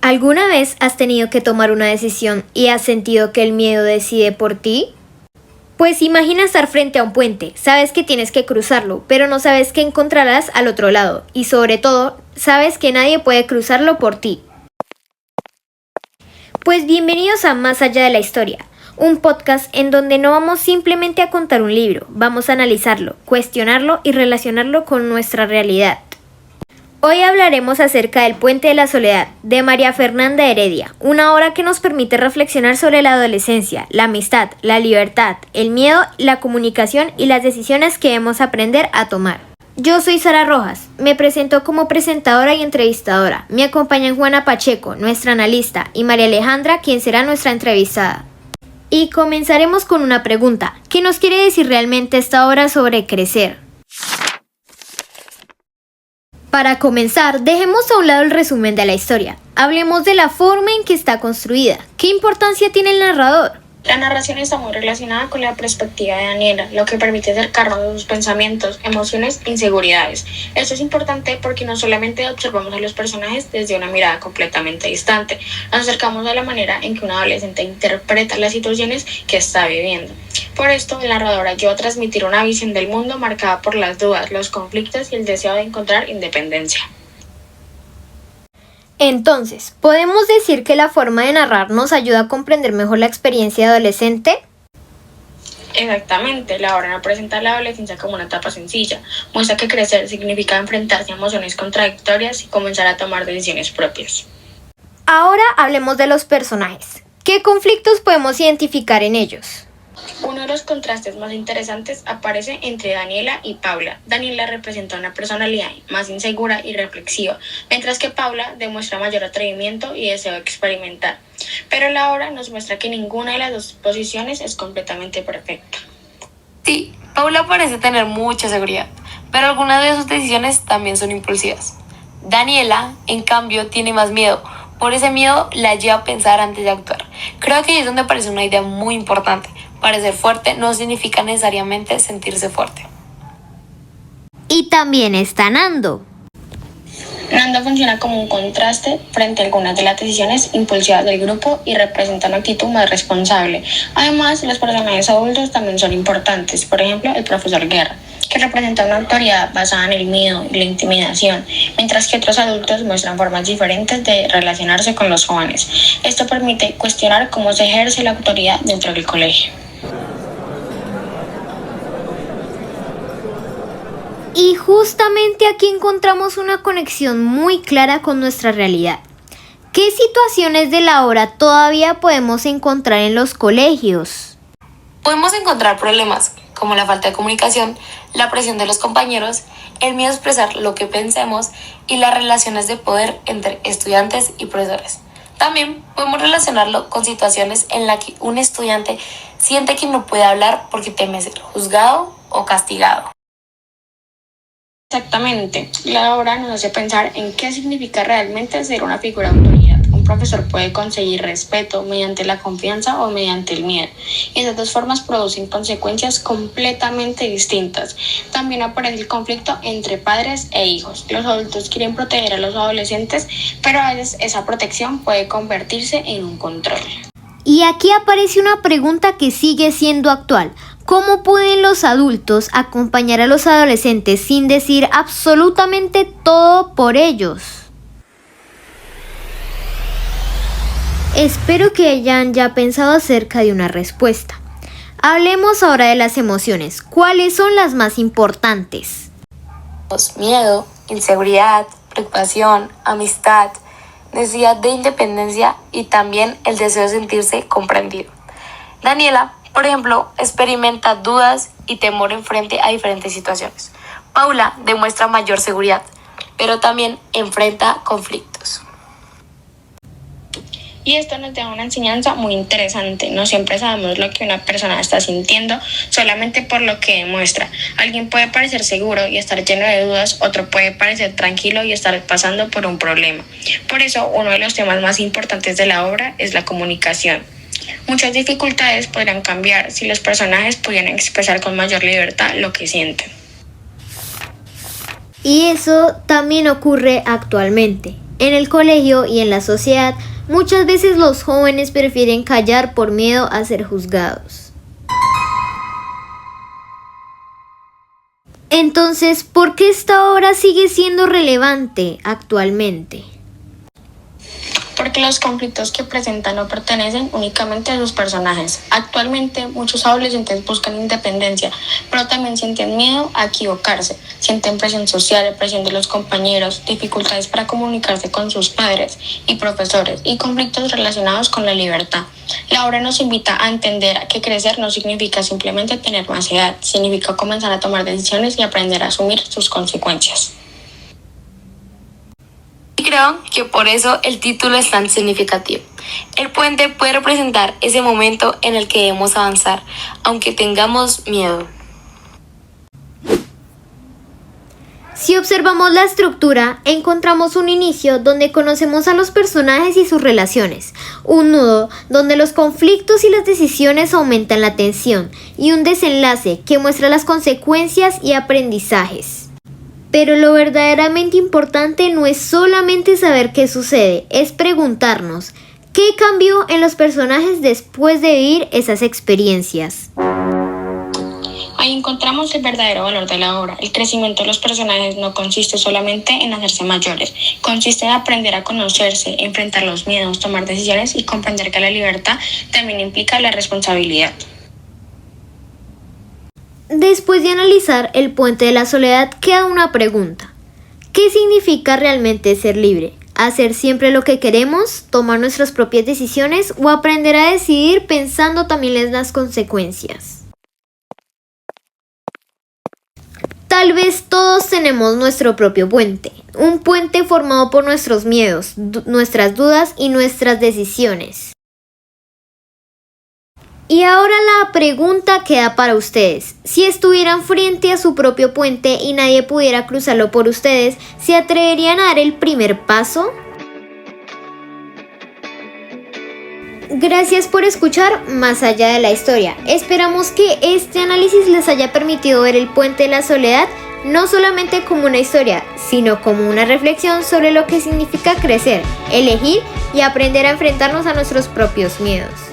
¿Alguna vez has tenido que tomar una decisión y has sentido que el miedo decide por ti? Pues imagina estar frente a un puente, sabes que tienes que cruzarlo, pero no sabes qué encontrarás al otro lado y sobre todo, sabes que nadie puede cruzarlo por ti. Pues bienvenidos a Más allá de la historia, un podcast en donde no vamos simplemente a contar un libro, vamos a analizarlo, cuestionarlo y relacionarlo con nuestra realidad. Hoy hablaremos acerca del Puente de la Soledad, de María Fernanda Heredia, una obra que nos permite reflexionar sobre la adolescencia, la amistad, la libertad, el miedo, la comunicación y las decisiones que debemos aprender a tomar. Yo soy Sara Rojas, me presento como presentadora y entrevistadora. Me acompañan Juana Pacheco, nuestra analista, y María Alejandra, quien será nuestra entrevistada. Y comenzaremos con una pregunta. ¿Qué nos quiere decir realmente esta obra sobre crecer? Para comenzar, dejemos a un lado el resumen de la historia. Hablemos de la forma en que está construida. ¿Qué importancia tiene el narrador? La narración está muy relacionada con la perspectiva de Daniela, lo que permite acercarnos a sus pensamientos, emociones e inseguridades. Esto es importante porque no solamente observamos a los personajes desde una mirada completamente distante, nos acercamos a la manera en que un adolescente interpreta las situaciones que está viviendo. Por esto, el narrador ayuda a transmitir una visión del mundo marcada por las dudas, los conflictos y el deseo de encontrar independencia. Entonces, ¿podemos decir que la forma de narrar nos ayuda a comprender mejor la experiencia adolescente? Exactamente, la obra no presenta la adolescencia como una etapa sencilla, muestra que crecer significa enfrentarse a emociones contradictorias y comenzar a tomar decisiones propias. Ahora hablemos de los personajes. ¿Qué conflictos podemos identificar en ellos? Uno de los contrastes más interesantes aparece entre Daniela y Paula. Daniela representa una personalidad más insegura y reflexiva, mientras que Paula demuestra mayor atrevimiento y deseo de experimentar. Pero la obra nos muestra que ninguna de las dos posiciones es completamente perfecta. Sí, Paula parece tener mucha seguridad, pero algunas de sus decisiones también son impulsivas. Daniela, en cambio, tiene más miedo. Por ese miedo la lleva a pensar antes de actuar. Creo que ahí es donde aparece una idea muy importante. Parecer fuerte no significa necesariamente sentirse fuerte. Y también está Nando. Nando funciona como un contraste frente a algunas de las decisiones impulsivas del grupo y representa una actitud más responsable. Además, los personajes adultos también son importantes. Por ejemplo, el profesor Guerra, que representa una autoridad basada en el miedo y la intimidación, mientras que otros adultos muestran formas diferentes de relacionarse con los jóvenes. Esto permite cuestionar cómo se ejerce la autoridad dentro del colegio. Y justamente aquí encontramos una conexión muy clara con nuestra realidad. ¿Qué situaciones de la obra todavía podemos encontrar en los colegios? Podemos encontrar problemas como la falta de comunicación, la presión de los compañeros, el miedo a expresar lo que pensemos y las relaciones de poder entre estudiantes y profesores. También podemos relacionarlo con situaciones en las que un estudiante siente que no puede hablar porque teme ser juzgado o castigado. Exactamente, la obra nos hace pensar en qué significa realmente ser una figura de autoridad. Un profesor puede conseguir respeto mediante la confianza o mediante el miedo, y esas dos formas producen consecuencias completamente distintas. También aparece el conflicto entre padres e hijos. Los adultos quieren proteger a los adolescentes, pero a veces esa protección puede convertirse en un control. Y aquí aparece una pregunta que sigue siendo actual. ¿Cómo pueden los adultos acompañar a los adolescentes sin decir absolutamente todo por ellos? Espero que hayan ya pensado acerca de una respuesta. Hablemos ahora de las emociones. ¿Cuáles son las más importantes? Miedo, inseguridad, preocupación, amistad, necesidad de independencia y también el deseo de sentirse comprendido. Daniela, por ejemplo, experimenta dudas y temor en frente a diferentes situaciones. Paula demuestra mayor seguridad, pero también enfrenta conflictos. Y esto nos da una enseñanza muy interesante. No siempre sabemos lo que una persona está sintiendo solamente por lo que demuestra. Alguien puede parecer seguro y estar lleno de dudas, otro puede parecer tranquilo y estar pasando por un problema. Por eso, uno de los temas más importantes de la obra es la comunicación. Muchas dificultades podrían cambiar si los personajes pudieran expresar con mayor libertad lo que sienten. Y eso también ocurre actualmente. En el colegio y en la sociedad, muchas veces los jóvenes prefieren callar por miedo a ser juzgados. Entonces, ¿por qué esta obra sigue siendo relevante actualmente? Porque los conflictos que presentan no pertenecen únicamente a sus personajes. Actualmente muchos adolescentes buscan independencia, pero también sienten miedo a equivocarse, sienten presión social, presión de los compañeros, dificultades para comunicarse con sus padres y profesores y conflictos relacionados con la libertad. La obra nos invita a entender que crecer no significa simplemente tener más edad, significa comenzar a tomar decisiones y aprender a asumir sus consecuencias. Creo que por eso el título es tan significativo. El puente puede representar ese momento en el que debemos avanzar, aunque tengamos miedo. Si observamos la estructura, encontramos un inicio donde conocemos a los personajes y sus relaciones, un nudo donde los conflictos y las decisiones aumentan la tensión, y un desenlace que muestra las consecuencias y aprendizajes. Pero lo verdaderamente importante no es solamente saber qué sucede, es preguntarnos, ¿qué cambió en los personajes después de vivir esas experiencias? Ahí encontramos el verdadero valor de la obra. El crecimiento de los personajes no consiste solamente en hacerse mayores, consiste en aprender a conocerse, enfrentar los miedos, tomar decisiones y comprender que la libertad también implica la responsabilidad. Después de analizar El puente de la soledad, queda una pregunta. ¿Qué significa realmente ser libre? ¿Hacer siempre lo que queremos? ¿Tomar nuestras propias decisiones? ¿O aprender a decidir pensando también en las consecuencias? Tal vez todos tenemos nuestro propio puente. Un puente formado por nuestros miedos, nuestras dudas y nuestras decisiones. Y ahora la pregunta queda para ustedes. Si estuvieran frente a su propio puente y nadie pudiera cruzarlo por ustedes, ¿se atreverían a dar el primer paso? Gracias por escuchar Más allá de la historia. Esperamos que este análisis les haya permitido ver el puente de la soledad no solamente como una historia, sino como una reflexión sobre lo que significa crecer, elegir y aprender a enfrentarnos a nuestros propios miedos.